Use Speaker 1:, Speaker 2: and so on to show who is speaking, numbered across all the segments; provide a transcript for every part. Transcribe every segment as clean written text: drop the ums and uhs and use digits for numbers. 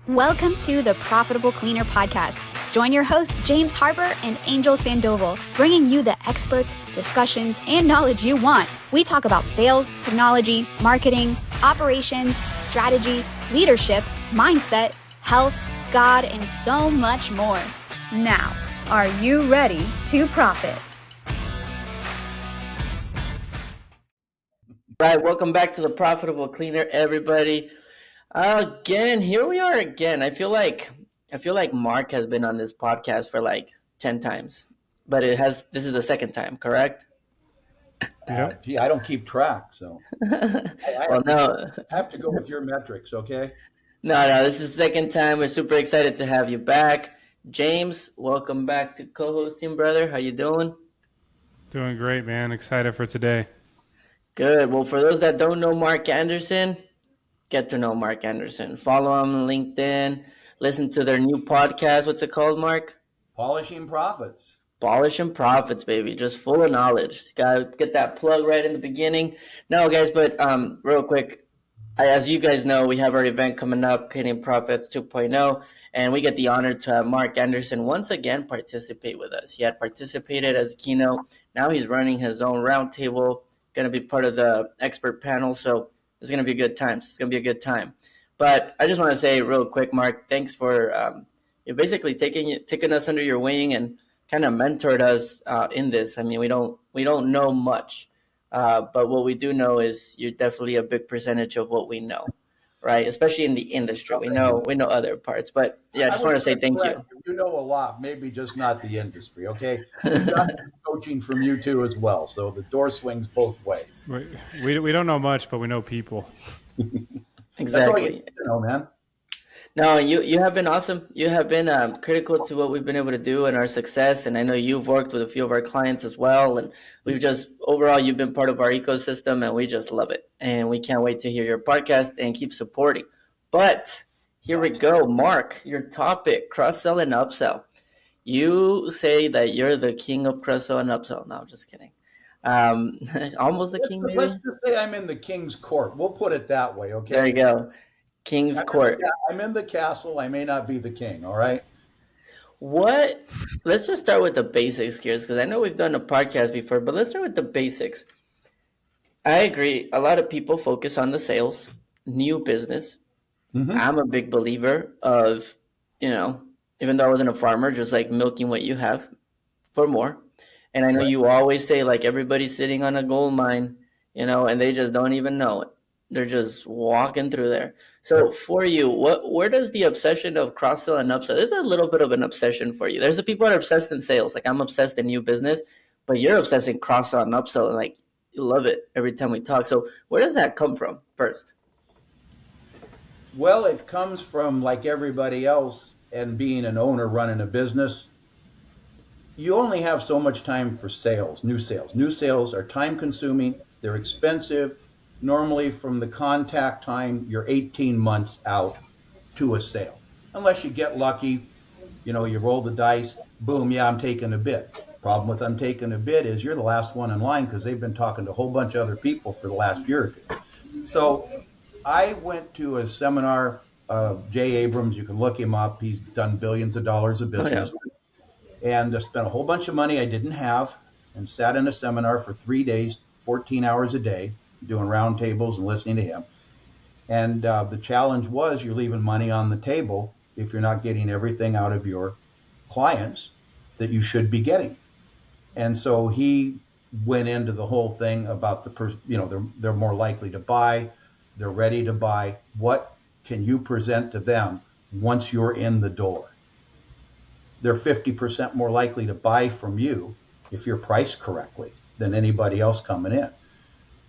Speaker 1: Welcome to the Profitable Cleaner podcast. Join your hosts, James Harper and Angel Sandoval, bringing you the experts, discussions, and knowledge you want. We talk about sales, technology, marketing, operations, strategy, leadership, mindset, health, God, and so much more. Now, are you ready to profit?
Speaker 2: Right, welcome back to the Profitable Cleaner, everybody. Again, here we are again. I feel like Mark has been on this podcast for like 10 times, but this is the second time, correct?
Speaker 3: Gee, I don't keep track, so I have to go with your metrics, okay?
Speaker 2: No, this is the second time. We're super excited to have you back. James, welcome back to co-hosting, brother. How you doing?
Speaker 4: Doing great, man. Excited for today.
Speaker 2: Good. Well, for those that don't know Mark Anderson, get to know Mark Anderson. Follow him on LinkedIn. Listen to their new podcast. What's it called, Mark?
Speaker 3: Polishing Profits.
Speaker 2: Polishing Profits, baby. Just full of knowledge. Gotta get that plug right in the beginning. No, guys, but real quick, as you guys know, we have our event coming up, Creating Profits 2.0, and we get the honor to have Mark Anderson once again participate with us. He had participated as a keynote. Now he's running his own roundtable, going to be part of the expert panel, so it's going to be a good time. It's going to be a good time. But I just want to say real quick, Mark, thanks for you're basically taking us under your wing and kind of mentored us in this. I mean, we don't know much. But what we do know is you're definitely a big percentage of what we know, right? Especially in the industry. We know other parts. But yeah, I just want to say thank you.
Speaker 3: You know a lot, maybe just not the industry, okay? We've got coaching from you too as well, so the door swings both ways.
Speaker 4: We don't know much, but we know people.
Speaker 2: Exactly.
Speaker 3: That's all you need to know, man.
Speaker 2: No, you have been awesome. You have been critical to what we've been able to do and our success. And I know you've worked with a few of our clients as well. And overall, you've been part of our ecosystem and we just love it. And we can't wait to hear your podcast and keep supporting. But here we go. Mark, your topic, cross-sell and upsell. You say that you're the king of cross-sell and upsell. No, I'm just kidding. Almost the king, maybe?
Speaker 3: Let's just say I'm in the king's court. We'll put it that way, okay?
Speaker 2: There you go. King's court.
Speaker 3: I'm in the castle. I may not be the king, all right?
Speaker 2: Let's just start with the basics here, because I know we've done a podcast before, but let's start with the basics. I agree. A lot of people focus on the sales, new business. Mm-hmm. I'm a big believer of, even though I wasn't a farmer, just like milking what you have for more. And I know you always say like everybody's sitting on a gold mine, and they just don't even know it. They're just walking through there. So for you, where does the obsession of cross-sell and upsell, there's a little bit of an obsession for you. There's the people that are obsessed in sales. Like I'm obsessed in new business, but you're obsessed in cross-sell and upsell, and like you love it every time we talk. So where does that come from first?
Speaker 3: Well, it comes from like everybody else and being an owner running a business. You only have so much time for sales, new sales. New sales are time consuming. They're expensive. Normally from the contact time, you're 18 months out to a sale. Unless you get lucky, you roll the dice, boom, yeah, I'm taking a bid. Problem with I'm taking a bid is you're the last one in line because they've been talking to a whole bunch of other people for the last year or two. So I went to a seminar, Jay Abrams, you can look him up. He's done billions of dollars of business. Oh, yeah. And spent a whole bunch of money I didn't have and sat in a seminar for 3 days, 14 hours a day, doing roundtables and listening to him. And the challenge was you're leaving money on the table if you're not getting everything out of your clients that you should be getting. And so he went into the whole thing about they're more likely to buy, they're ready to buy. What can you present to them once you're in the door? They're 50% more likely to buy from you if you're priced correctly than anybody else coming in.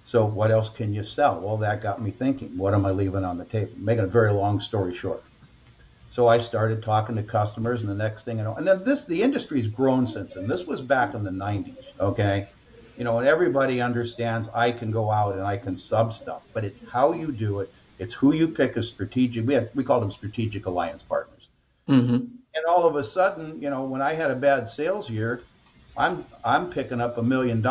Speaker 3: So what else can you sell? Well, that got me thinking, what am I leaving on the table? Making a very long story short. So I started talking to customers, and the next thing I know, and then the industry's grown since then. This was back in the 90s, okay? And everybody understands I can go out and I can sub stuff, but it's how you do it. It's who you pick as strategic. We called them strategic alliance partners. Mm-hmm. And all of a sudden, when I had a bad sales year, I'm picking up $1 million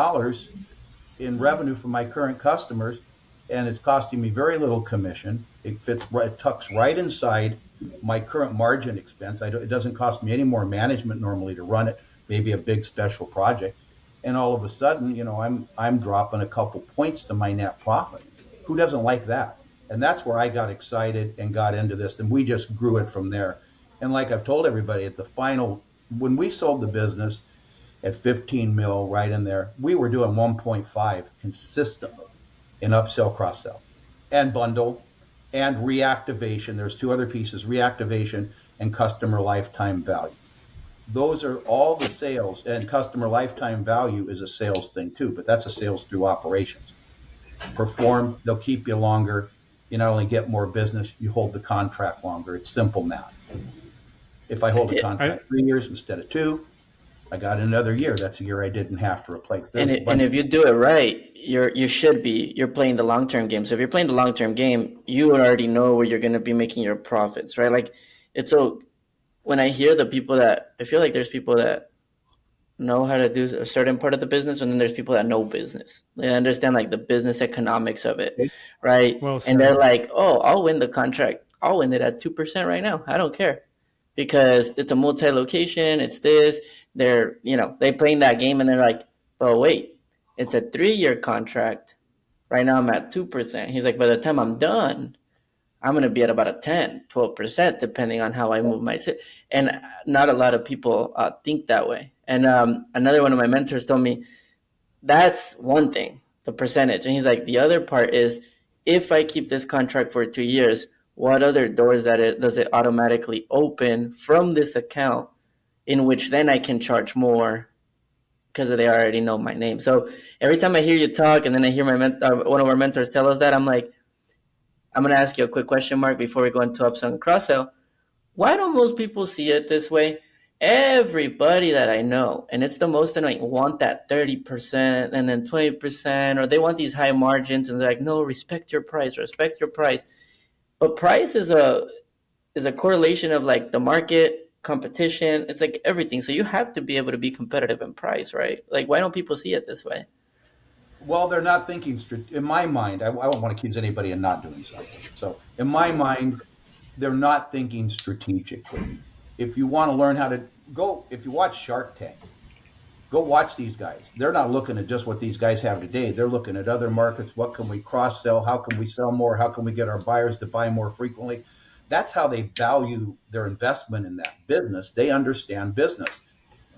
Speaker 3: in revenue from my current customers, and it's costing me very little commission. It tucks right inside my current margin expense. It doesn't cost me any more management normally to run it, maybe a big special project. And all of a sudden, I'm dropping a couple points to my net profit. Who doesn't like that? And that's where I got excited and got into this, and we just grew it from there. And like I've told everybody, at the final, when we sold the business at 15 mil, right in there, we were doing 1.5 consistently in upsell, cross sell, and bundle and reactivation. There's two other pieces: reactivation and customer lifetime value. Those are all the sales, and customer lifetime value is a sales thing too, but that's a sales through operations. Perform, they'll keep you longer. You not only get more business, you hold the contract longer. It's simple math. If I hold a contract 3 years instead of 2, I got another year. That's a year I didn't have to replace.
Speaker 2: And if you do it right, you're playing the long term game. So if you're playing the long term game, you already know where you're going to be making your profits, right? Like it's so when I hear the people that I feel like there's people that know how to do a certain part of the business, and then there's people that know business. They understand like the business economics of it, right?
Speaker 4: Well
Speaker 2: And
Speaker 4: said.
Speaker 2: they're like, "Oh, I'll win the contract. I'll win it at 2% right now. I don't care." Because it's a multi-location, it's this, they playing that game and they're like, but wait, it's a 3-year contract. Right now I'm at 2%. He's like, by the time I'm done, I'm going to be at about a 10, 12%, depending on how I move my, and not a lot of people think that way. And another one of my mentors told me, that's one thing, the percentage. And he's like, the other part is, if I keep this contract for 2 years, what other doors does it automatically open from this account, in which then I can charge more because they already know my name. So every time I hear you talk, and then I hear one of our mentors tell us that, I'm like, I'm going to ask you a quick question, Mark, before we go into upsell and cross-sell. Why don't most people see it this way? Everybody that I know, and it's the most annoying, want that 30% and then 20%, or they want these high margins, and they're like, no, respect your price. But price is a correlation of like the market, competition. It's like everything. So you have to be able to be competitive in price, right? Like, why don't people see it this way?
Speaker 3: Well, they're not thinking. In my mind, I won't want to accuse anybody of not doing something. So in my mind, they're not thinking strategically. If you want to learn how to if you watch Shark Tank, go watch these guys. They're not looking at just what these guys have today. They're looking at other markets. What can we cross sell? How can we sell more? How can we get our buyers to buy more frequently? That's how they value their investment in that business. They understand business.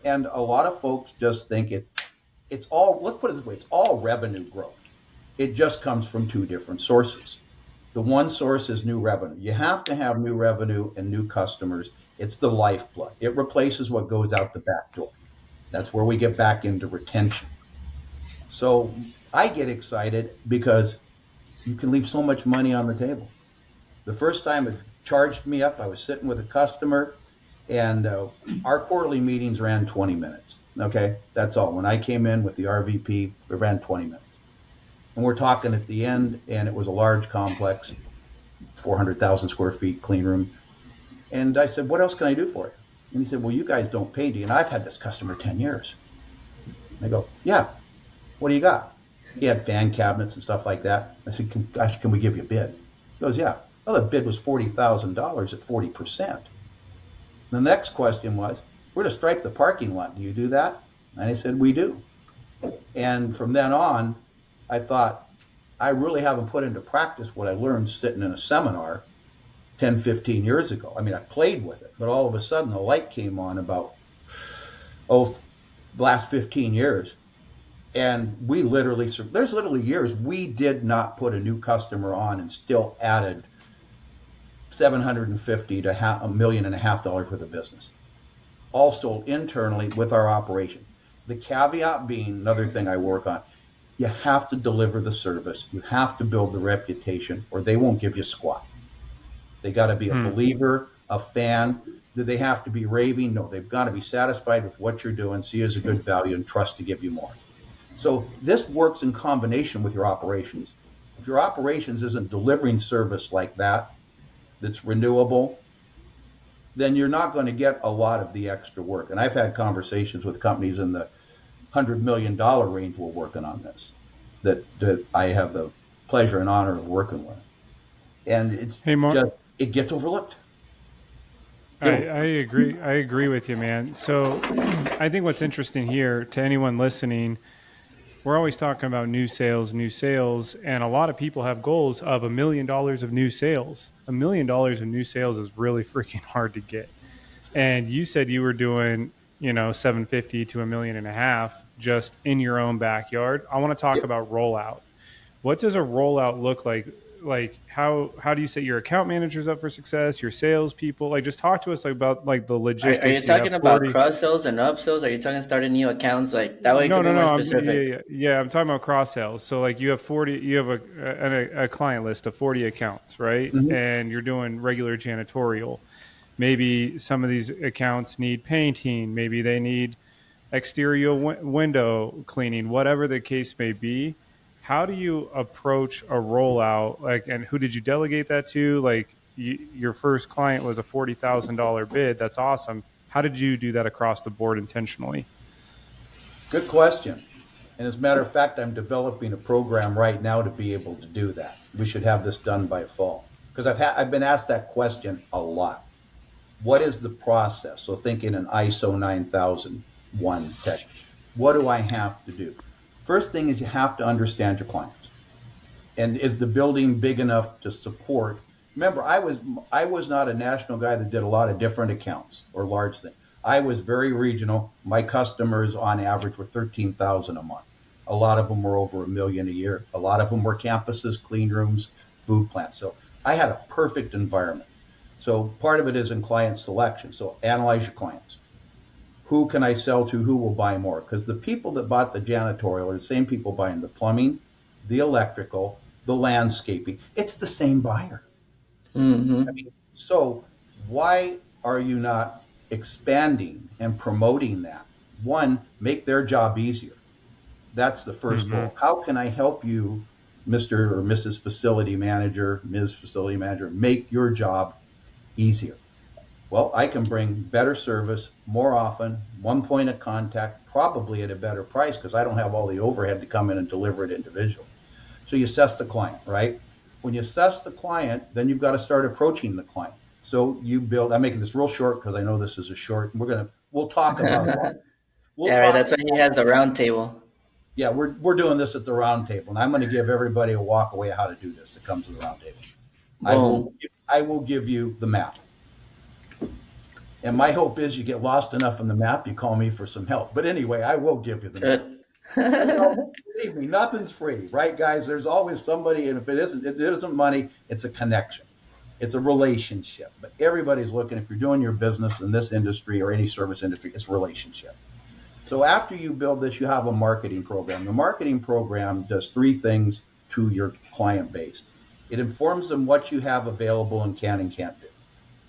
Speaker 3: And a lot of folks just think it's all, let's put it this way, it's all revenue growth. It just comes from two different sources. The one source is new revenue. You have to have new revenue and new customers. It's the lifeblood. It replaces what goes out the back door. That's where we get back into retention. So I get excited because you can leave so much money on the table. The first time it charged me up, I was sitting with a customer, and our quarterly meetings ran 20 minutes. Okay, that's all. When I came in with the RVP, we ran 20 minutes. And we're talking at the end, and it was a large complex, 400,000 square feet, clean room. And I said, what else can I do for you? And he said, well, you guys don't pay, do you? And I've had this customer 10 years. And I go, yeah, what do you got? He had fan cabinets and stuff like that. I said, can we give you a bid? He goes, yeah. Well, the bid was $40,000 at 40%. The next question was, we're to stripe the parking lot. Do you do that? And I said, we do. And from then on, I thought, I really haven't put into practice what I learned sitting in a seminar 10, 15 years ago. I mean, I played with it, but all of a sudden the light came on about, the last 15 years. And we there's literally years we did not put a new customer on and still added $750 to $1.5 million worth of business, all sold internally with our operation. The caveat being, another thing I work on, you have to deliver the service, you have to build the reputation, or they won't give you squat. They got to be a believer, a fan. Do they have to be raving? No, they've got to be satisfied with what you're doing, see you as a good value, and trust to give you more. So this works in combination with your operations. If your operations isn't delivering service like that, that's renewable, then you're not going to get a lot of the extra work. And I've had conversations with companies in the $100 million range we're working on this, that I have the pleasure and honor of working with. And it's
Speaker 4: Hey, Mark.
Speaker 3: it gets overlooked.
Speaker 4: I agree. I agree with you, man. So I think what's interesting here to anyone listening, we're always talking about new sales, and a lot of people have goals of $1 million of new sales. $1 million of new sales is really freaking hard to get. And you said you were doing, 750 to 1.5 million just in your own backyard. I want to talk about rollout. What does a rollout look like? Like how do you set your account managers up for success, your salespeople? Like just talk to us about the
Speaker 2: Are you
Speaker 4: logistics. You have
Speaker 2: talking about
Speaker 4: 40.
Speaker 2: cross sells and upsells? Are you talking starting new accounts? Like that way you
Speaker 4: No,
Speaker 2: can be
Speaker 4: no,
Speaker 2: more
Speaker 4: no. Yeah,
Speaker 2: specific.
Speaker 4: yeah, yeah. I'm talking about cross sales. So like you have 40, you have a client list of 40 accounts, right?
Speaker 3: Mhm.
Speaker 4: And you're doing regular janitorial. Maybe some of these accounts need painting. Maybe they need exterior window cleaning, whatever the case may be. How do you approach a rollout? Like, and who did you delegate that to? Like, your first client was a $40,000 bid. That's awesome. How did you do that across the board intentionally?
Speaker 3: Good question. And as a matter of fact, I'm developing a program right now to be able to do that. We should have this done by fall because I've been asked that question a lot. What is the process? So thinking an ISO 9001 tech, what do I have to do? First thing is you have to understand your clients. And is the building big enough to support? Remember, I was not a national guy that did a lot of different accounts or large things. I was very regional. My customers on average were 13,000 a month. A lot of them were over a million a year. A lot of them were campuses, clean rooms, food plants. So I had a perfect environment. So part of it is in client selection. So analyze your clients. Who can I sell to? Who will buy more? Because the people that bought the janitorial are the same people buying the plumbing, the electrical, the landscaping. It's the same buyer. I
Speaker 2: Mm-hmm.
Speaker 3: mean, so why are you not expanding and promoting that? One, make their job easier. That's the first
Speaker 4: Hmm.
Speaker 3: goal. How can I help you, Mr. or Mrs. Facility Manager, Ms. Facility Manager, make your job easier? Well, I can bring better service more often, one point of contact, probably at a better price because I don't have all the overhead to come in and deliver it individually. So you assess the client, right? When you assess the client, then you've got to start approaching the client. So you build, I'm making this real short because I know this is a short, we'll talk about it. We'll
Speaker 2: Yeah, right.
Speaker 3: talk,
Speaker 2: That's why he has the round table.
Speaker 3: yeah, we're doing this at the round table and I'm going to give everybody a walk away how to do this that comes to the round table. I will,
Speaker 2: Boom.
Speaker 3: I will give you the map. And my hope is you get lost enough in the map, you call me for some help. But anyway, I will give you the map.
Speaker 2: Good.
Speaker 3: You know, believe me, nothing's free, right, guys? There's always somebody, and if it isn't money, it's a connection. It's a relationship. But everybody's looking, if you're doing your business in this industry or any service industry, it's relationship. So after you build this, you have a marketing program. The marketing program does three things to your client base. It informs them what you have available and can and can't do.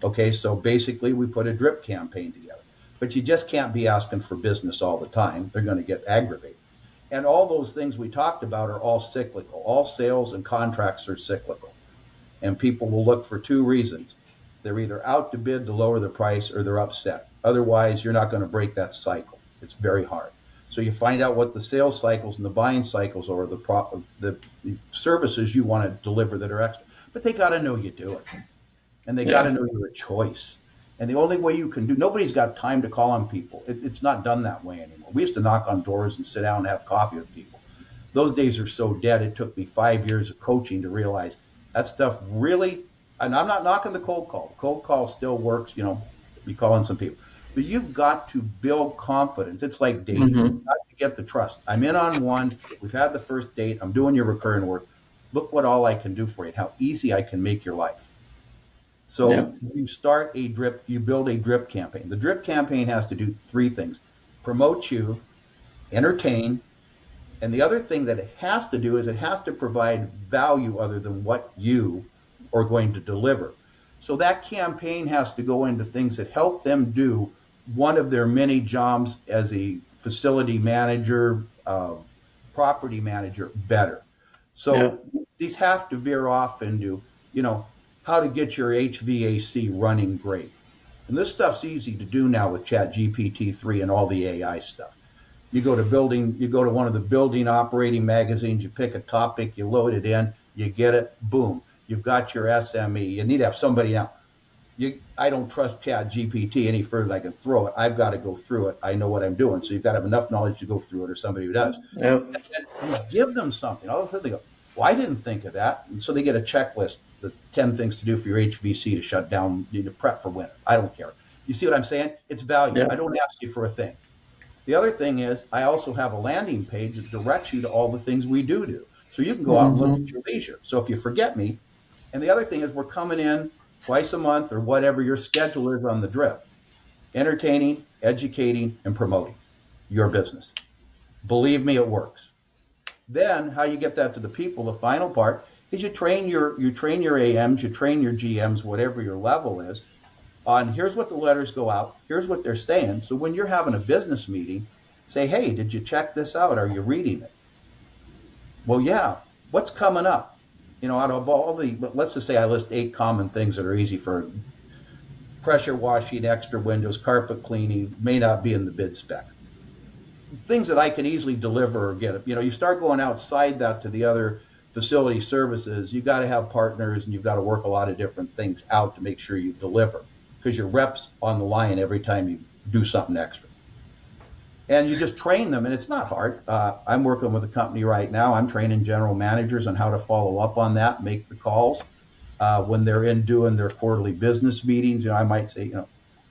Speaker 3: Okay, so basically we put a drip campaign together. But you just can't be asking for business all the time. They're going to get aggravated. And all those things we talked about are all cyclical. All sales and contracts are cyclical. And people will look for two reasons. They're either out to bid to lower the price or they're upset. Otherwise, you're not going to break that cycle. It's very hard. So you find out what the sales cycles and the buying cycles are, the services you want to deliver that are extra. But they got to know you do it. And they got to
Speaker 2: Yeah.
Speaker 3: know you're a choice. And the only way you can do, nobody's got time to call on people. It's not done that way anymore. We used to knock on doors and sit down and have coffee with people. Those days are so dead. It took me 5 years of coaching to realize that stuff really, and I'm not knocking the cold call. Cold call still works, be calling some people. But you've got to build confidence. It's like dating.
Speaker 2: Mm-hmm.
Speaker 3: You've got to get the trust. I'm in on one. We've had the first date. I'm doing your recurring work. Look what all I can do for you and how easy I can make your life.
Speaker 2: Yeah.
Speaker 3: So you build a drip campaign. The drip campaign has to do three things: promote you, entertain, and the other thing that it has to do is it has to provide value other than what you are going to deliver. So that campaign has to go into things that help them do one of their many jobs as a facility manager, property manager better.
Speaker 2: Yeah.
Speaker 3: So these have to veer off into, you know, how to get your HVAC running great. And this stuff's easy to do now with Chat GPT-3 and all the AI stuff. You go to one of the building operating magazines, you pick a topic, you load it in, you get it, boom, you've got your SME. You need to have somebody now. I don't trust Chat GPT any further than I can throw it. I've got to go through it. I know what I'm doing. So you've got to have enough knowledge to go through it, or somebody who does.
Speaker 2: Yep.
Speaker 3: And you give them something. All of a sudden they go, well, I didn't think of that. And so they get a checklist, the 10 things to do for your HVC to shut down, to prep for winter. I don't care. You see what I'm saying? It's value.
Speaker 2: Yep.
Speaker 3: I don't ask you for a thing. The other thing is I also have a landing page that directs you to all the things we do. So you can go out and look at your leisure. So if you forget me, and the other thing is we're coming in twice a month or whatever your schedule is on the drip, entertaining, educating, and promoting your business. Believe me, it works. Then how you get that to the people, the final part is you train your AMs, you train your GMs, whatever your level is, on here's what the letters go out, here's what they're saying. So when you're having a business meeting, say, hey, did you check this out? Are you reading it? Well, yeah. What's coming up? Out of all let's just say I list 8 common things that are easy for pressure washing, extra windows, carpet cleaning, may not be in the bid spec. Things that I can easily deliver or get. You start going outside that to the other facility services, you got to have partners and you've got to work a lot of different things out to make sure you deliver, because your rep's on the line every time you do something extra. And you just train them, and it's not hard. I'm working with a company right now. I'm training general managers on how to follow up on that, make the calls. When they're in doing their quarterly business meetings, I might say,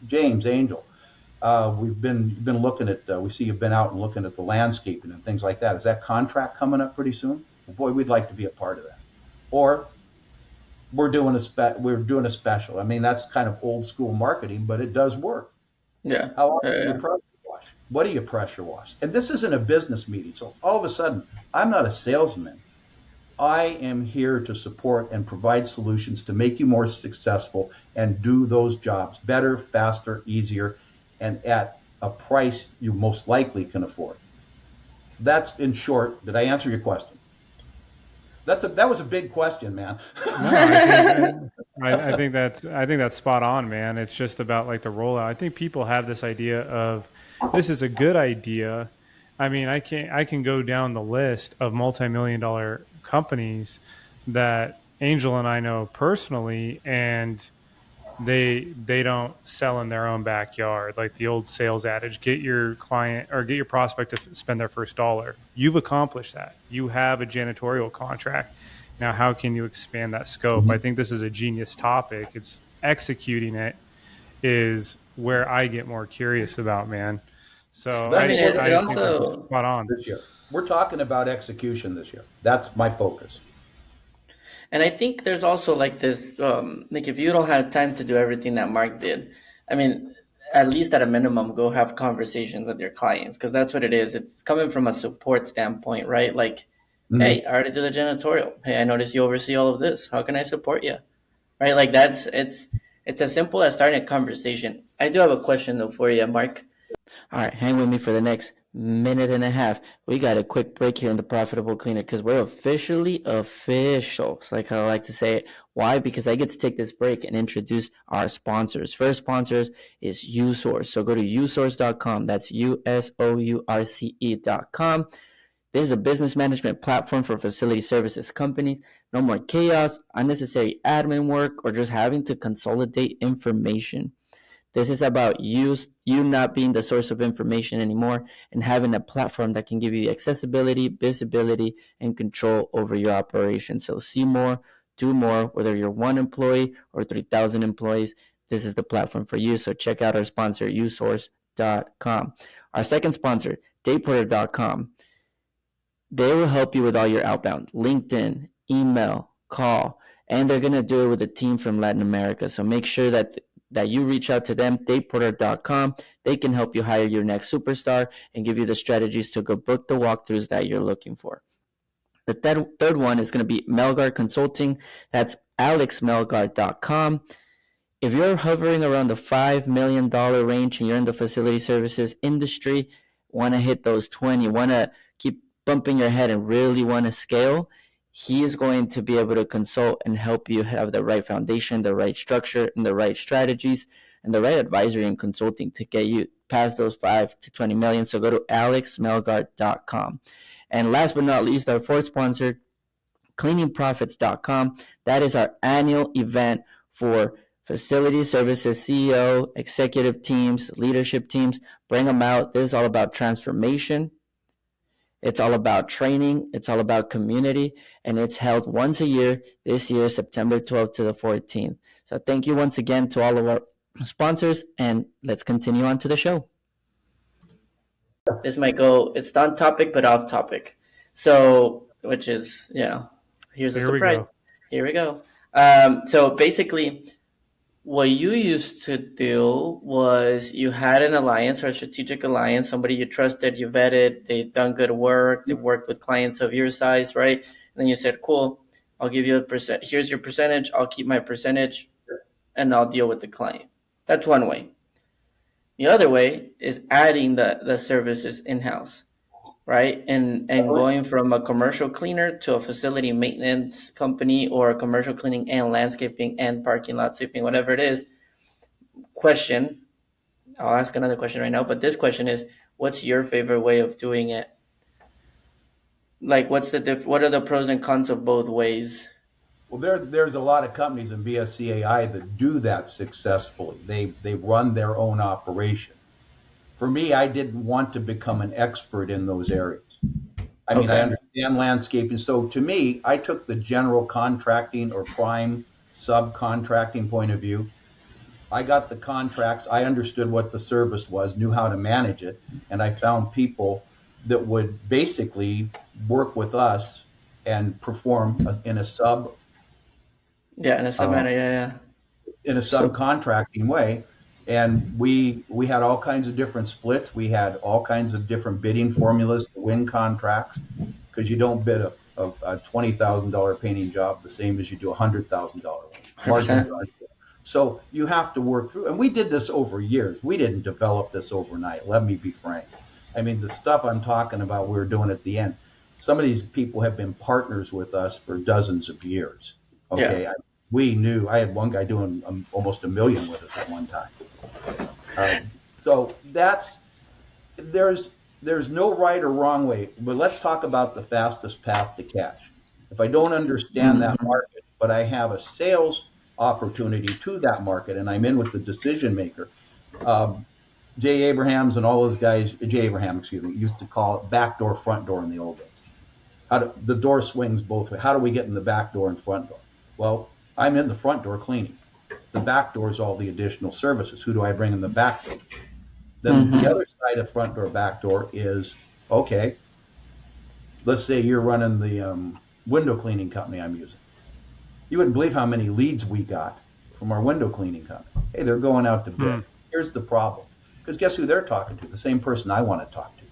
Speaker 3: James, Angel, we've been looking at, we see you've been out and looking at the landscaping and things like that. Is that contract coming up pretty soon? Well, boy, we'd like to be a part of that. Or we're doing a special. I mean, that's kind of old school marketing, but it does work.
Speaker 2: Yeah.
Speaker 3: How often do you pressure wash? What do you pressure wash? And this isn't a business meeting. So all of a sudden, I'm not a salesman. I am here to support and provide solutions to make you more successful and do those jobs better, faster, easier, and at a price you most likely can afford. So that's, in short, did I answer your question? That was a big question, man.
Speaker 4: No, I think that's spot on, man. It's just about like the rollout. I think people have this idea of this is a good idea. I mean, I can go down the list of multi-million-dollar companies that Angel and I know personally, and they don't sell in their own backyard. Like the old sales adage, get your client or get your prospect to spend their first dollar. You've accomplished that. You have a janitorial contract. Now, how can you expand that scope? I think this is a genius topic. It's executing it is where I get more curious about, man. So I think that's spot on.
Speaker 3: This year, we're talking about execution this year. That's my focus.
Speaker 2: And I think there's also like this, like if you don't have time to do everything that Mark did, I mean, at least at a minimum, go have conversations with your clients, because that's what it is. It's coming from a support standpoint, right? Like, hey, I already did the janitorial. Hey, I noticed you oversee all of this. How can I support you? Right? Like it's as simple as starting a conversation. I do have a question though for you, Mark. All right, hang with me for the next minute and a half. We got a quick break here in the Profitable Cleaner because we're officially official. It's like I like to say it. Why? Because I get to take this break and introduce our sponsors. First sponsors is USource. So go to usource.com. That's usource.com. This is a business management platform for facility services companies. No more chaos, unnecessary admin work, or just having to consolidate information. This is about you not being the source of information anymore and having a platform that can give you the accessibility, visibility, and control over your operation. So see more, do more, whether you're 1 employee or 3,000 employees, this is the platform for you. So check out our sponsor, usource.com. Our second sponsor, dayporter.com. They will help you with all your outbound, LinkedIn, email, call, and they're going to do it with a team from Latin America. So make sure that you reach out to them, dayporter.com. They can help you hire your next superstar and give you the strategies to go book the walkthroughs that you're looking for. The third one is going to be Melgar Consulting. That's alexmelgar.com. If you're hovering around the $5 million range and you're in the facility services industry, want to hit those 20, want to keep bumping your head and really want to scale, he is going to be able to consult and help you have the right foundation, the right structure, and the right strategies, and the right advisory and consulting to get you past those 5 to 20 million. So go to alexmelgar.com. And last but not least, our fourth sponsor, cleaningprofits.com. That is our annual event for facility services CEO, executive teams, leadership teams. Bring them out. This is all about transformation. It's all about training. It's all about community. And it's held once a year, this year, September 12th to the 14th. So thank you once again to all of our sponsors. And let's continue on to the show. This might go, it's on topic, but off topic. So, which is, here's a surprise. Here we go. So basically, what you used to do was you had an alliance or a strategic alliance, somebody you trusted, you vetted, they've done good work, they've worked with clients of your size, right? And then you said, cool, I'll give you a percent. Here's your percentage. I'll keep my percentage and I'll deal with the client. That's one way. The other way is adding the services in-house, right? And going from a commercial cleaner to a facility maintenance company or a commercial cleaning and landscaping and parking lot sweeping, whatever it is. Question, I'll ask another question right now, but this question is, what's your favorite way of doing it? Like, what are the pros and cons of both ways?
Speaker 3: Well, there's a lot of companies in BSCAI that do that successfully. They run their own operation. For me, I didn't want to become an expert in those areas. I mean, I understand landscaping. So to me, I took the general contracting or prime subcontracting point of view. I got the contracts. I understood what the service was, knew how to manage it. And I found people that would basically work with us and perform in a sub.
Speaker 2: Yeah, in a sub manner,
Speaker 3: in a subcontracting way. And we had all kinds of different splits. We had all kinds of different bidding formulas to win contracts, because you don't bid a $20,000 painting job the same as you do a $100,000 one. So you have to work through. And we did this over years. We didn't develop this overnight. Let me be frank. I mean, the stuff I'm talking about, we were doing at the end. Some of these people have been partners with us for dozens of years. Okay. Yeah. We knew, I had one guy doing almost $1 million with us at one time. So there's no right or wrong way, but let's talk about the fastest path to cash. If I don't understand that market, but I have a sales opportunity to that market and I'm in with the decision maker, Jay Abraham, used to call it back door, front door in the old days. The door swings both ways. How do we get in the back door and front door? Well, I'm in the front door cleaning. The back door is all the additional services. Who do I bring in the back door? Then the other side of front door, back door is, okay, let's say you're running the window cleaning company I'm using. You wouldn't believe how many leads we got from our window cleaning company. Hey, they're going out to bid. Here's the problem. Because guess who they're talking to? The same person I want to talk to.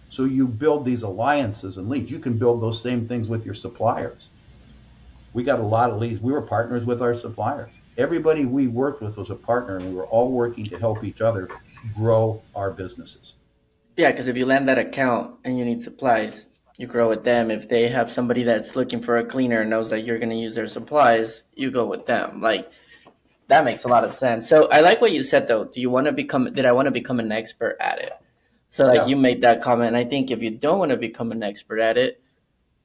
Speaker 3: So you build these alliances and leads. You can build those same things with your suppliers. We got a lot of leads. We were partners with our suppliers. Everybody we worked with was a partner, and we were all working to help each other grow our businesses.
Speaker 2: Yeah, because if you land that account and you need supplies, you grow with them. If they have somebody that's looking for a cleaner and knows that you're going to use their supplies, you go with them. Like, that makes a lot of sense. So I like what you said, though. Did I want to become an expert at it? So you made that comment. And I think if you don't want to become an expert at it,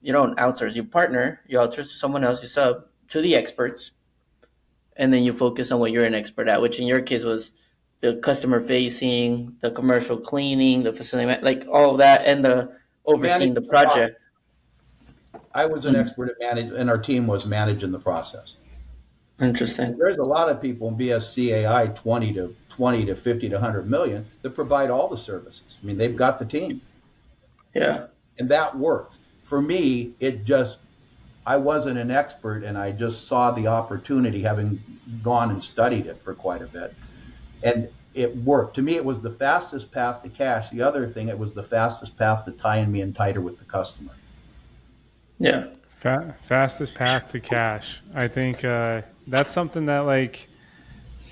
Speaker 2: you don't outsource. You partner, you outsource to someone else, you sub to the experts, and then you focus on what you're an expert at, which in your case was the customer facing, the commercial cleaning, the facility, like all of that, and the overseeing the project.
Speaker 3: I was an expert at managing, and our team was managing the process.
Speaker 2: Interesting.
Speaker 3: There's a lot of people in BSCAI, 20 to 50 to 100 million, that provide all the services. I mean, they've got the team.
Speaker 2: Yeah.
Speaker 3: And that worked. For me, I wasn't an expert, and I just saw the opportunity, having gone and studied it for quite a bit. And it worked. To me, it was the fastest path to cash. The other thing, it was the fastest path to tying me in tighter with the customer.
Speaker 2: Yeah.
Speaker 4: Fastest path to cash. I think that's something that,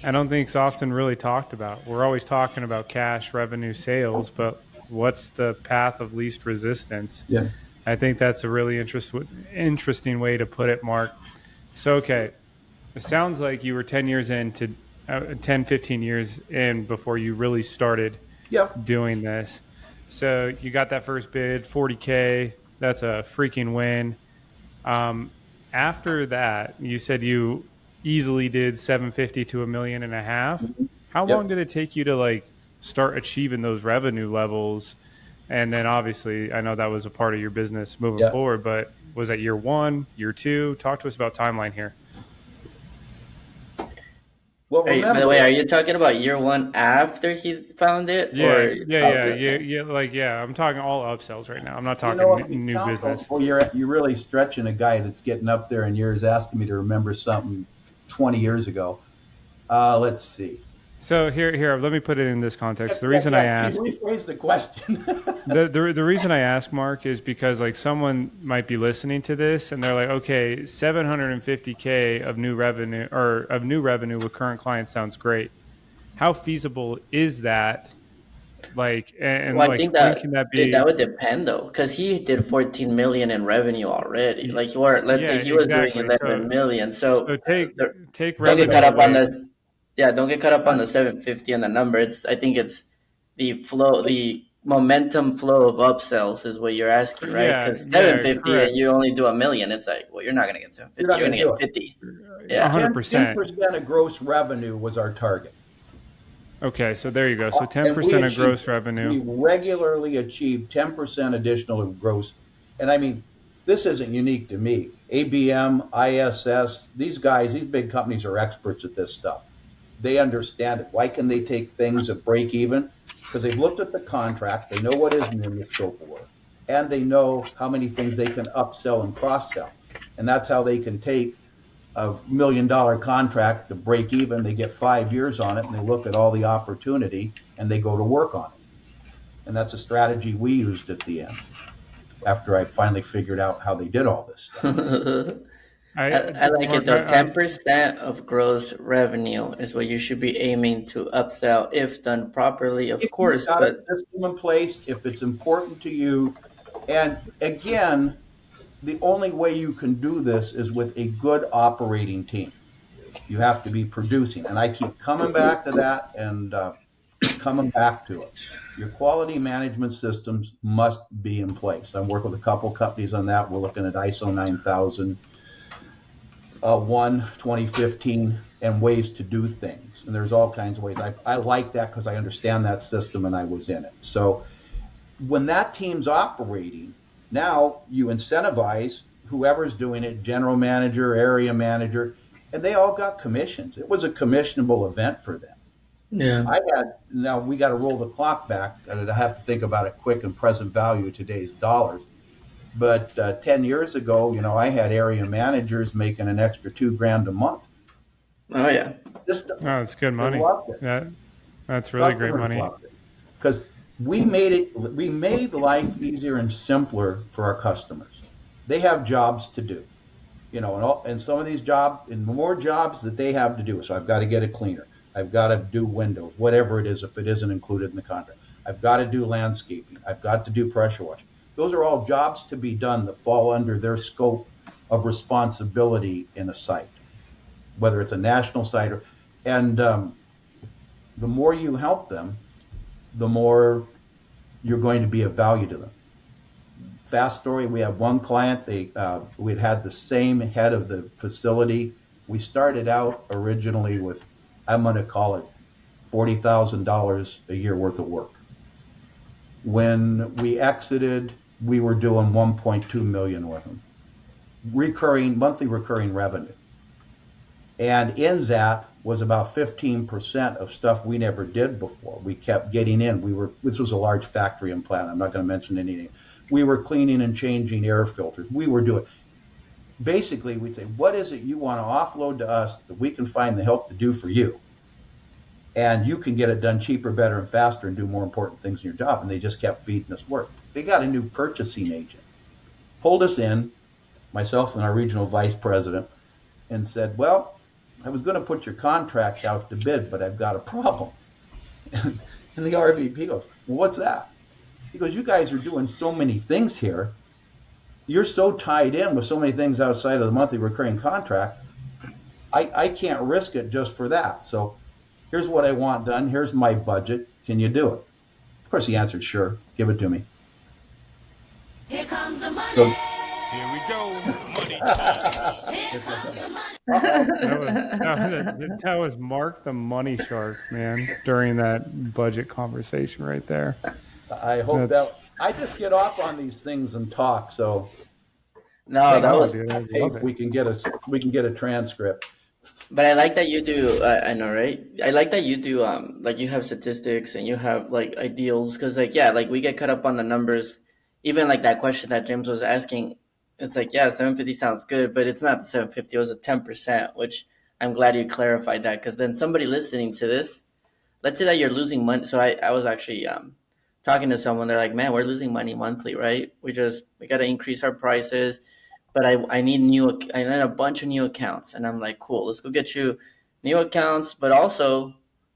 Speaker 4: I don't think is often really talked about. We're always talking about cash, revenue, sales, but what's the path of least resistance?
Speaker 3: Yeah.
Speaker 4: I think that's a really interesting way to put it, Mark. So, okay, it sounds like you were 10 years into 15 years in before you really started doing this. So you got that first bid, $40K. That's a freaking win. After that, you said you easily did 750 to $1.5 million. How
Speaker 3: Yep.
Speaker 4: long did it take you to like start achieving those revenue levels? And then obviously, I know that was a part of your business moving
Speaker 3: Yeah.
Speaker 4: forward, but was that year 1, year 2? Talk to us about timeline here.
Speaker 3: Well,
Speaker 2: By the way,
Speaker 3: remember,
Speaker 2: are you talking about year 1 after he found it,
Speaker 4: Yeah,
Speaker 2: or
Speaker 4: yeah, yeah,
Speaker 2: okay?
Speaker 4: yeah,
Speaker 2: Okay.
Speaker 4: yeah. Like, yeah, I'm talking all upsells right now. I'm not
Speaker 3: you know,
Speaker 4: talking
Speaker 3: if you
Speaker 4: new
Speaker 3: count those,
Speaker 4: business.
Speaker 3: well, you're really stretching a guy that's getting up there in years asking me to remember something 20 years ago. Let's see.
Speaker 4: So here, let me put it in this context. The
Speaker 3: Yeah,
Speaker 4: reason I
Speaker 3: yeah. Can you
Speaker 4: ask,
Speaker 3: rephrase the question?
Speaker 4: the reason I ask, Mark, is because like someone might be listening to this and they're like, okay, 750K of new revenue with current clients sounds great. How feasible is that? Like, and
Speaker 2: Well, I
Speaker 4: like,
Speaker 2: think
Speaker 4: when can that
Speaker 2: that
Speaker 4: be?
Speaker 2: would depend though, because he did 14 million in revenue already. Like, or let's
Speaker 4: Yeah,
Speaker 2: say he was doing
Speaker 4: exactly.
Speaker 2: 11 million.
Speaker 4: So
Speaker 2: So
Speaker 4: take
Speaker 2: don't get
Speaker 4: revenue
Speaker 2: caught up on
Speaker 4: away.
Speaker 2: this. Yeah, don't get caught up on
Speaker 4: I,
Speaker 2: the 750 and the number. I think it's the flow, the momentum flow of upsells is what you're asking, right?
Speaker 4: yeah,
Speaker 2: Because
Speaker 4: yeah,
Speaker 2: 750
Speaker 4: correct.
Speaker 2: and you only do a million, it's like, well, you're not gonna get
Speaker 3: You're
Speaker 2: 750.
Speaker 3: not
Speaker 2: You're
Speaker 3: going
Speaker 2: gonna
Speaker 3: to do
Speaker 2: get
Speaker 3: it.
Speaker 2: 50.
Speaker 4: A
Speaker 2: Yeah.
Speaker 4: hundred
Speaker 3: 10
Speaker 4: percent.
Speaker 3: percent of gross revenue was our target,
Speaker 4: Okay, so there you go. So ten
Speaker 3: and we
Speaker 4: percent of
Speaker 3: achieved
Speaker 4: gross
Speaker 3: it.
Speaker 4: revenue.
Speaker 3: We regularly achieved 10% additional of gross. And I mean, this isn't unique to me. ABM, ISS, these guys, these big companies are experts at this stuff. They understand it. Why can they take things at break even? Because they've looked at the contract, they know what isn't in the scope of work, and they know how many things they can upsell and cross sell. And that's how they can take a $1 million contract to break even. They get 5 years on it and they look at all the opportunity and they go to work on it. And that's a strategy we used at the end after I finally figured out how they did all this stuff.
Speaker 2: I like it
Speaker 4: Mark,
Speaker 2: though. 10% of gross revenue is what you should be aiming to upsell if done properly, of
Speaker 3: If you've
Speaker 2: course.
Speaker 3: got a
Speaker 2: But
Speaker 3: system in place, if it's important to you, and again, the only way you can do this is with a good operating team. You have to be producing. And I keep coming back to that and coming back to it. Your quality management systems must be in place. I'm working with a couple companies on that. We're looking at ISO 9000, 2015, and ways to do things. And there's all kinds of ways. I like that because I understand that system and I was in it. So when that team's operating, now you incentivize whoever's doing it, general manager, area manager, and they all got commissions. It was a commissionable event for them.
Speaker 2: yeah,
Speaker 3: Now we got to roll the clock back. I have to think about it quick and present value today's dollars. But 10 years ago, I had area managers making an extra $2,000 a month.
Speaker 2: oh yeah,
Speaker 3: This
Speaker 4: oh, it's good
Speaker 3: They
Speaker 4: money.
Speaker 3: loved it.
Speaker 4: That's really great
Speaker 3: Customers
Speaker 4: money.
Speaker 3: loved it because we made life easier and simpler for our customers. They have jobs to do, and some of these jobs, and more jobs that they have to do. So I've got to get a cleaner. I've got to do windows, whatever it is, if it isn't included in the contract. I've got to do landscaping. I've got to do pressure washing. Those are all jobs to be done that fall under their scope of responsibility in a site, whether it's a national site and the more you help them, the more you're going to be of value to them. Fast story, we have one client, we'd had the same head of the facility. We started out originally with, I'm going to call it $40,000 a year worth of work. When we exited, we were doing 1.2 million with them, monthly recurring revenue. And in that was about 15% of stuff we never did before. We kept getting in. This was a large factory and plant. I'm not going to mention any name. We were cleaning and changing air filters. We were doing, basically, we'd say, what is it you want to offload to us that we can find the help to do for you? And you can get it done cheaper, better, and faster and do more important things in your job. And they just kept feeding us work. They got a new purchasing agent, pulled us in, myself and our regional vice president, and said, well, I was going to put your contract out to bid, but I've got a problem. And the RVP goes, well, what's that? He goes, you guys are doing so many things here. You're so tied in with so many things outside of the monthly recurring contract. I can't risk it just for that. So here's what I want done. Here's my budget. Can you do it? Of course, he answered, sure, give it to me.
Speaker 5: Here comes the money.
Speaker 3: So
Speaker 5: Here we go. Money.
Speaker 4: That was Mark the money shark, man, during that budget conversation right there.
Speaker 3: I hope
Speaker 4: That's
Speaker 3: that I just get off on these things and talk. So
Speaker 2: No,
Speaker 3: hang
Speaker 2: that
Speaker 3: on
Speaker 4: no,
Speaker 2: was.
Speaker 3: to
Speaker 4: dude, I
Speaker 3: that
Speaker 4: love
Speaker 3: tape.
Speaker 4: it.
Speaker 3: We can get a transcript.
Speaker 2: But I like that you do. I know, right? I like that you do. Like you have statistics and you have like ideals, because like yeah, like we get caught up on the numbers. Even like that question that James was asking, it's like yeah, 750 sounds good, but it's not the 750. It was a 10%, which I'm glad you clarified that, because then somebody listening to this, let's say that you're losing money. So I was actually talking to someone. They're like, man, we're losing money monthly, right? We got to increase our prices, but I need I need a bunch of new accounts. And I'm like, cool, let's go get you new accounts. But also,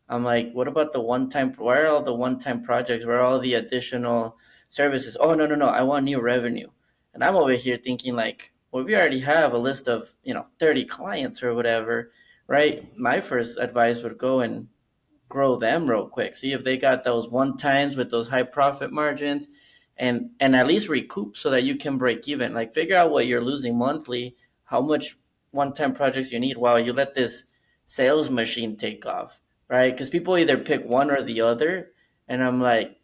Speaker 2: I'm like, what about the one time? Where are all the one time projects? Where are all the additional services? Oh no, no, no! I want new revenue. And I'm over here thinking like, well, we already have a list of 30 clients or whatever, right? My first advice would go and grow them real quick. See if they got those one times with those high profit margins, and at least recoup so that you can break even. Like figure out what you're losing monthly, how much one time projects you need while you let this sales machine take off, right? Because people either pick one or the other, and I'm like,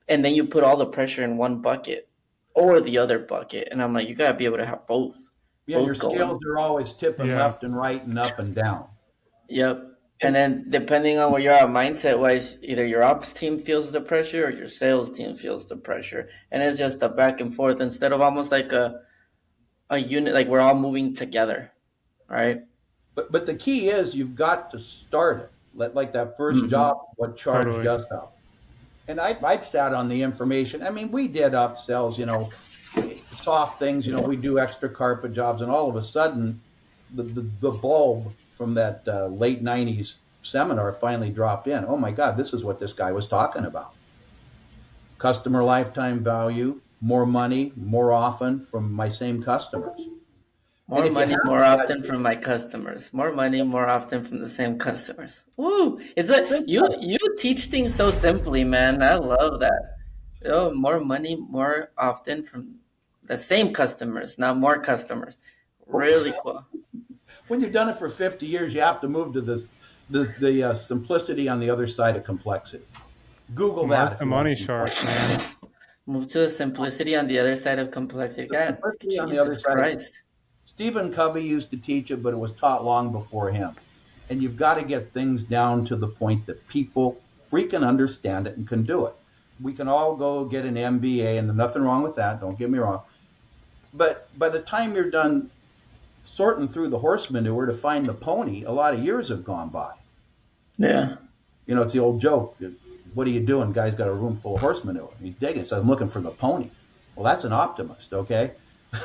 Speaker 2: and then you put all the pressure in one bucket or the other bucket, and I'm like, you gotta be able to have
Speaker 3: Yeah, and your
Speaker 2: both going.
Speaker 3: scales are always tipping
Speaker 4: Yeah,
Speaker 3: left and right and up and down.
Speaker 2: Yep. And
Speaker 3: And
Speaker 2: then depending on where you're at mindset wise, either your ops team feels the pressure or your sales team feels the pressure. And it's just a back and forth instead of almost like a unit, like we're all moving together. Right.
Speaker 3: but the key is you've got to start it. Like that first
Speaker 2: Mm-hmm.
Speaker 3: job, what charged
Speaker 4: totally.
Speaker 3: us up. And I've sat on the information. I mean, we did upsells, soft things. We do extra carpet jobs, and all of a sudden, the bulb from that late '90s seminar finally dropped in. Oh my God, this is what this guy was talking about. Customer lifetime value, more money, more often from my same customers. And
Speaker 2: More
Speaker 3: if you
Speaker 2: money,
Speaker 3: have
Speaker 2: more
Speaker 3: that,
Speaker 2: often from my customers. More money, more often from the same customers. Woo! It's a
Speaker 3: think
Speaker 2: you
Speaker 3: about it.
Speaker 2: you teach things so simply, man. I love that. Oh, more money, more often from the same customers, not more customers. Really cool.
Speaker 3: When you've done it for 50 years, you have to move to the simplicity on the other side of complexity. Google that
Speaker 4: Mark
Speaker 3: if
Speaker 4: the
Speaker 3: you want
Speaker 4: money
Speaker 3: some
Speaker 4: shark,
Speaker 3: pointers.
Speaker 4: man.
Speaker 2: Move to the simplicity on the other side of complexity.
Speaker 3: The
Speaker 2: God,
Speaker 3: simplicity on the other
Speaker 2: Jesus
Speaker 3: side of
Speaker 2: Christ.
Speaker 3: Stephen Covey used to teach it, but it was taught long before him. And you've got to get things down to the point that people freaking understand it and can do it. We can all go get an MBA, and there's nothing wrong with that. Don't get me wrong. But by the time you're done sorting through the horse manure to find the pony, a lot of years have gone by.
Speaker 2: Yeah.
Speaker 3: It's the old joke. What are you doing? Guy's got a room full of horse manure. He's digging. So I'm looking for the pony. Well, that's an optimist, okay?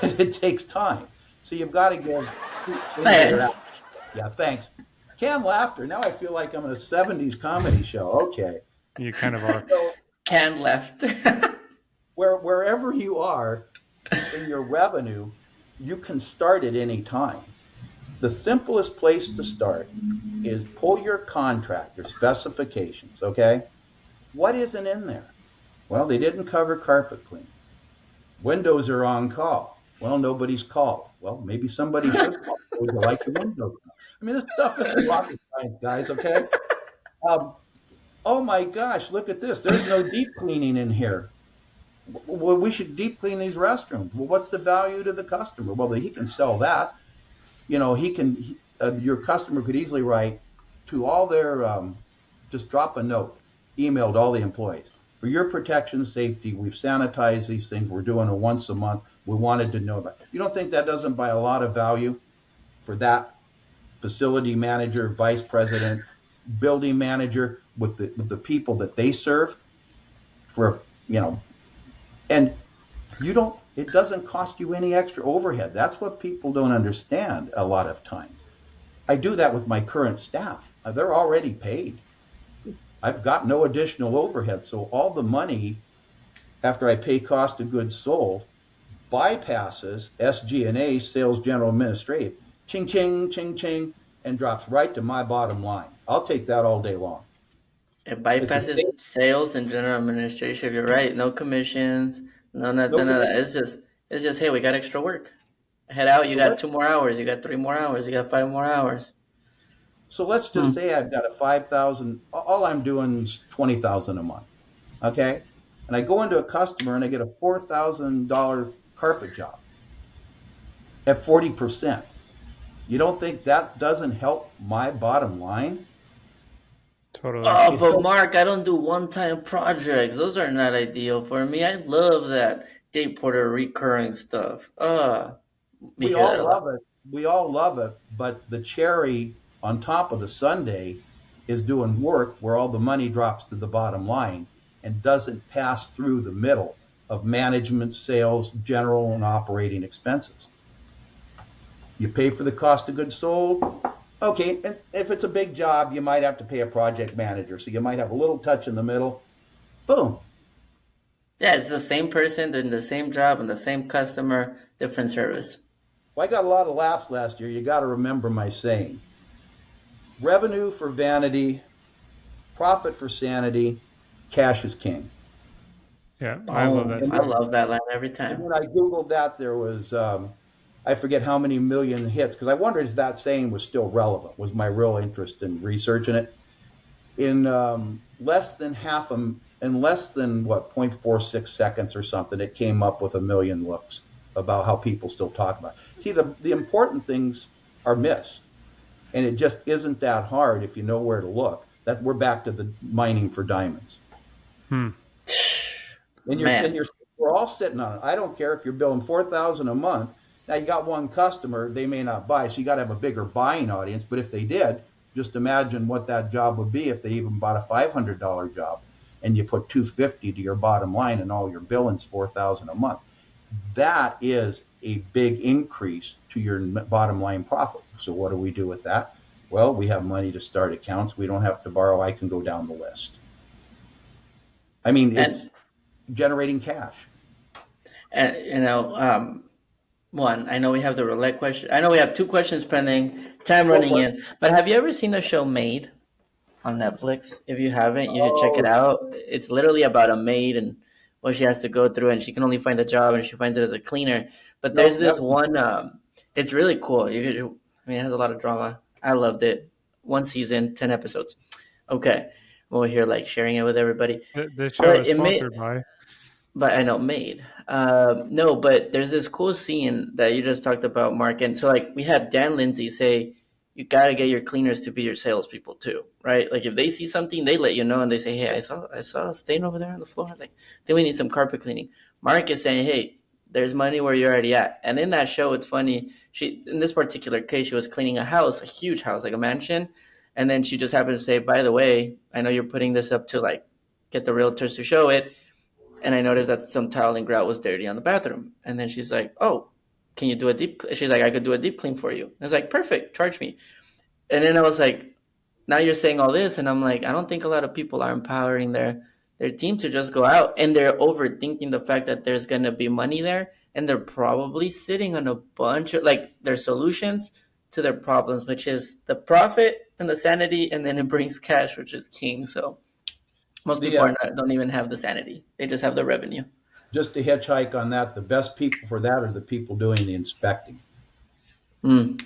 Speaker 3: It takes time. So you've got to give things that are
Speaker 2: Hey,
Speaker 3: out. Yeah, thanks. Canned laughter. Now I feel like I'm in a 70s comedy show. Okay.
Speaker 4: You kind of are.
Speaker 3: So
Speaker 2: can left.
Speaker 3: wherever you are in your revenue, you can start at any time. The simplest place to start is pull your contract, your specifications, okay? What isn't in there? Well, they didn't cover carpet cleaning. Windows are on call. Well, nobody's called. Well, maybe somebody should call. Would you like your windows? I mean, this stuff isn't rocket science, guys, okay? Um, oh my gosh, look at this. There's no deep cleaning in here. Well, we should deep clean these restrooms. Well, what's the value to the customer? Well, he can sell that. Your customer could easily write to all their, just drop a note, emailed all the employees. For your protection safety, we've sanitized these things. We're doing it once a month. We wanted to know about it. You don't think that doesn't buy a lot of value for that facility manager, vice president, building manager with the people that they serve for, and it doesn't cost you any extra overhead. That's what people don't understand a lot of times. I do that with my current staff. They're already paid. I've got no additional overhead. So all the money after I pay cost of goods sold bypasses SG&A, sales general administrative, ching, ching, ching, ching, and drops right to my bottom line. I'll take that all day long.
Speaker 2: It
Speaker 3: It's a
Speaker 2: bypasses sales and general administration. You're right. No commissions. No,
Speaker 3: no
Speaker 2: nothing of that.
Speaker 3: commitment.
Speaker 2: It's just hey, we got extra work. Head out. You
Speaker 3: So
Speaker 2: got 2 more hours. You got 3 more hours. You got 5 more hours.
Speaker 3: let's
Speaker 2: Hmm.
Speaker 3: just say I've got a 5,000. All I'm doing is 20,000 a month. Okay, and I go into a customer and I get a $4,000 carpet job at 40%. You don't think that doesn't help my bottom line?
Speaker 4: Totally.
Speaker 2: Oh,
Speaker 3: It
Speaker 2: but
Speaker 3: helps.
Speaker 2: Mark, I don't do one-time projects. Those are not ideal for me. I love that day porter recurring stuff. We
Speaker 3: We
Speaker 2: hear that
Speaker 3: all
Speaker 2: a lot.
Speaker 3: love it. We all love it, but the cherry on top of the sundae is doing work where all the money drops to the bottom line and doesn't pass through the middle of management, sales, general, and operating expenses. You pay for the cost of goods sold. Okay, and if it's a big job, you might have to pay a project manager. So you might have a little touch in the middle. Boom.
Speaker 2: Yeah, it's the same person doing the same job and the same customer, different service.
Speaker 3: Well, I got a lot of laughs last year. You got to remember my saying: revenue for vanity, profit for sanity, cash is king.
Speaker 4: Yeah, I love
Speaker 2: Oh,
Speaker 4: that
Speaker 3: And
Speaker 2: I
Speaker 3: when,
Speaker 4: saying.
Speaker 2: love that line every
Speaker 3: and
Speaker 2: time.
Speaker 3: when I Googled that, there was, I forget how many million hits, because I wondered if that saying was still relevant, was my real interest in researching it. In less than in less than what, 0.46 seconds or something, it came up with a million looks about how people still talk about it. See, the important things are missed. And it just isn't that hard if you know where to look. That we're back to the mining for diamonds.
Speaker 4: Hmm.
Speaker 3: And
Speaker 2: Man,
Speaker 3: we're all sitting on it. I don't care if you're billing 4,000 a month. Now you got one customer, they may not buy, so you got to have a bigger buying audience. But if they did, just imagine what that job would be if they even bought a $500 job, and you put 250 to your bottom line, and all your billing's 4,000 a month. That is a big increase to your bottom line profit. So what do we do with that? Well, we have money to start accounts. We don't have to borrow. I can go down the list. I mean,
Speaker 2: and
Speaker 3: it's generating cash.
Speaker 2: and you know, one, I know we have the roulette question. I know we have two questions pending. Time
Speaker 3: Go
Speaker 2: running
Speaker 3: for it.
Speaker 2: in. But have you ever seen the show Made on Netflix? If you haven't, you should check it
Speaker 3: Oh,
Speaker 2: out. It's literally about a maid and what she has to go through, and she can only find a job, and she finds it as a cleaner. But there's
Speaker 3: no,
Speaker 2: this
Speaker 3: that's
Speaker 2: one. It's really cool. I mean, it has a lot of drama. I loved it. One season, 10 episodes. Okay, I'm over here like sharing it with everybody.
Speaker 4: This show
Speaker 2: But
Speaker 4: is
Speaker 2: it made
Speaker 4: sponsored by.
Speaker 2: but I know made. No, but there's this cool scene that you just talked about, Mark. And so, like, we had Dan Lindsay say, you got to get your cleaners to be your salespeople too, right? Like, if they see something, they let you know and they say, hey, I saw a stain over there on the floor. Like, then we need some carpet cleaning. Mark is saying, hey, there's money where you're already at. And in that show, it's funny. She, in this particular case, she was cleaning a house, a huge house, like a mansion. And then she just happened to say, by the way, I know you're putting this up to like get the realtors to show it, and I noticed that some tile and grout was dirty on the bathroom. And then she's like, "Oh, can you do a deep?" She's like, "I could do a deep clean for you." And I was like, "Perfect, charge me." And then I was like, "Now you're saying all this," and I'm like, I don't think a lot of people are empowering their team to just go out, and they're overthinking the fact that there's gonna be money there, and they're probably sitting on a bunch of like their solutions to their problems, which is the profit and the sanity, and then it brings cash, which is king. So most
Speaker 3: the
Speaker 2: people don't even have the sanity; they just have the revenue.
Speaker 3: just to hitchhike on that. The best people for that are the people doing the inspecting.
Speaker 2: Mm.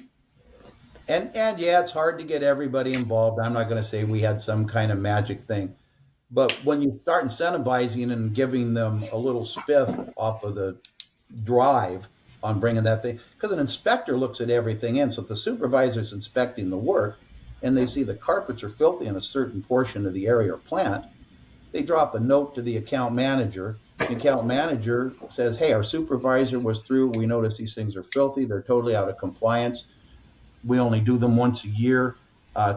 Speaker 3: And yeah, it's hard to get everybody involved. I'm not going to say we had some kind of magic thing, but when you start incentivizing and giving them a little spiff off of the drive on bringing that thing, because an inspector looks at everything in. So if the supervisor's inspecting the work and they see the carpets are filthy in a certain portion of the area or plant, they drop a note to the account manager. The account manager says, hey, our supervisor was through. We notice these things are filthy. They're totally out of compliance. We only do them once a year.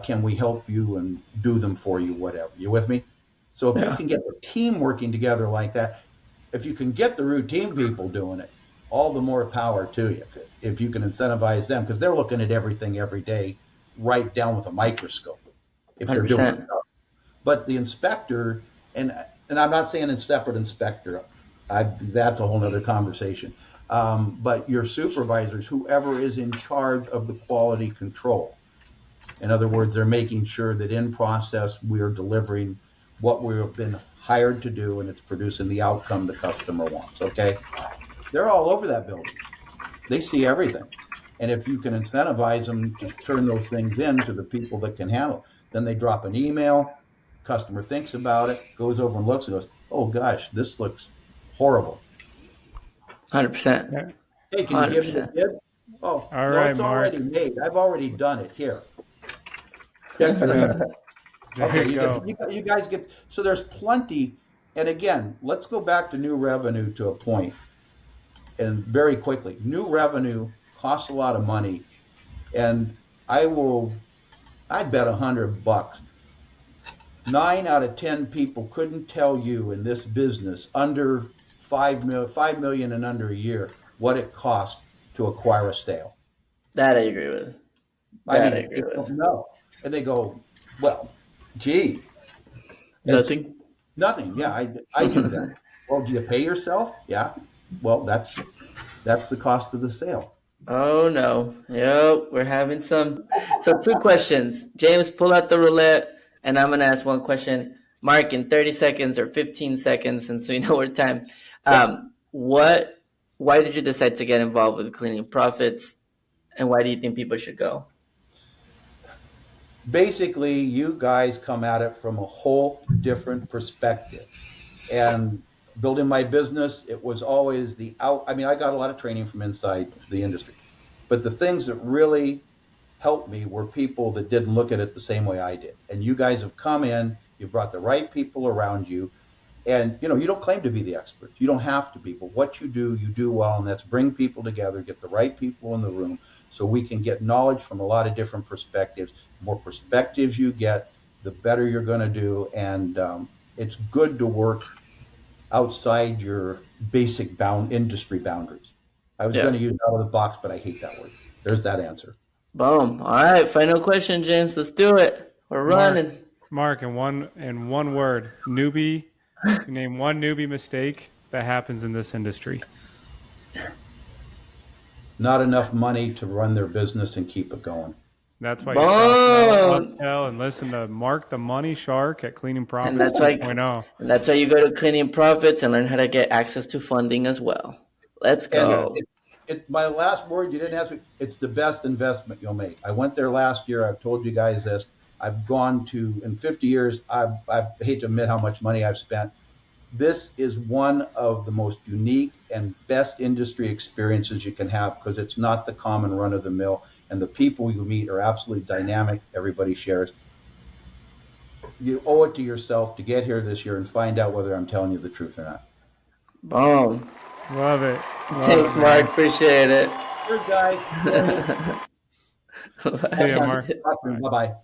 Speaker 3: Can we help you and do them for you, whatever? You with me? So if you
Speaker 2: Yeah,
Speaker 3: can get the team working together like that, if you can get the routine people doing it, all the more power to you. If you can incentivize them, because they're looking at everything every day, right down with a microscope, if they're doing it.
Speaker 2: 100%.
Speaker 3: But the inspector, and I'm not saying a separate inspector, that's a whole other conversation. But your supervisors, whoever is in charge of the quality control, in other words, they're making sure that in process we are delivering what we have been hired to do, and it's producing the outcome the customer wants. Okay, they're all over that building. They see everything. And if you can incentivize them to turn those things in to the people that can handle, then they drop an email, customer thinks about it, goes over and looks and goes, oh gosh, this looks horrible.
Speaker 2: 100%.
Speaker 4: Yeah.
Speaker 3: Hey, can you give me the
Speaker 2: 100%.
Speaker 3: bid? Oh,
Speaker 4: All
Speaker 3: no,
Speaker 4: right,
Speaker 3: it's
Speaker 4: Mark.
Speaker 3: already made. I've already done it. Here, check your email.
Speaker 4: There
Speaker 3: Okay,
Speaker 4: you go.
Speaker 3: you guys get, so there's plenty. And again, let's go back to new revenue to a point, and very quickly. New revenue costs a lot of money, and I'd bet $100. 9 out of 10 people couldn't tell you in this business under 5 million and under a year what it costs to acquire a sale.
Speaker 2: That I agree with.
Speaker 3: I
Speaker 2: That I
Speaker 3: mean,
Speaker 2: agree
Speaker 3: they
Speaker 2: with.
Speaker 3: don't know, and they go, "Well, gee, it's
Speaker 2: Nothing.
Speaker 3: nothing." Yeah, I do that. Well, do you pay yourself? Yeah. Well, that's the cost of the sale.
Speaker 2: Oh no. Yep, we're having some. So 2 questions. James, pull out the roulette, and I'm gonna ask one question. Mark, in 30 seconds or 15 seconds, since we know our time. What? Why did you decide to get involved with Cleaning Profits, and why do you think people should go?
Speaker 3: Basically, you guys come at it from a whole different perspective. And building my business, it was always I mean, I got a lot of training from inside the industry, but the things that really helped me were people that didn't look at it the same way I did. And you guys have come in, you've brought the right people around you. And you don't claim to be the experts. You don't have to be, but what you do well, and that's bring people together, get the right people in the room, so we can get knowledge from a lot of different perspectives. The more perspectives you get, the better you're going to do, and it's good to work outside your basic industry boundaries. I was going to use out of the box, but I hate that word. There's that answer.
Speaker 2: Boom. All right. Final question, James. Let's do it. We're running.
Speaker 4: Mark, in one word, newbie. Name one newbie mistake that happens in this industry.
Speaker 3: Not enough money to run their business and keep it going.
Speaker 4: That's why you cross-sell, upsell, and listen to Mark the Money Shark at Cleaning Profits 2.0.
Speaker 2: And that's why you go to Cleaning Profits and learn how to get access to funding as well. Let's go.
Speaker 3: My last word, you didn't ask me, it's the best investment you'll make. I went there last year. I've told you guys this. I've gone to, in 50 years, I hate to admit how much money I've spent. This is one of the most unique and best industry experiences you can have, because it's not the common run of the mill, and the people you meet are absolutely dynamic. Everybody shares. You owe it to yourself to get here this year and find out whether I'm telling you the truth or not.
Speaker 2: Boom.
Speaker 4: Love it.
Speaker 2: Thanks, Mark. Appreciate it.
Speaker 3: Good, guys.
Speaker 4: See you, Mark.
Speaker 3: Bye-bye.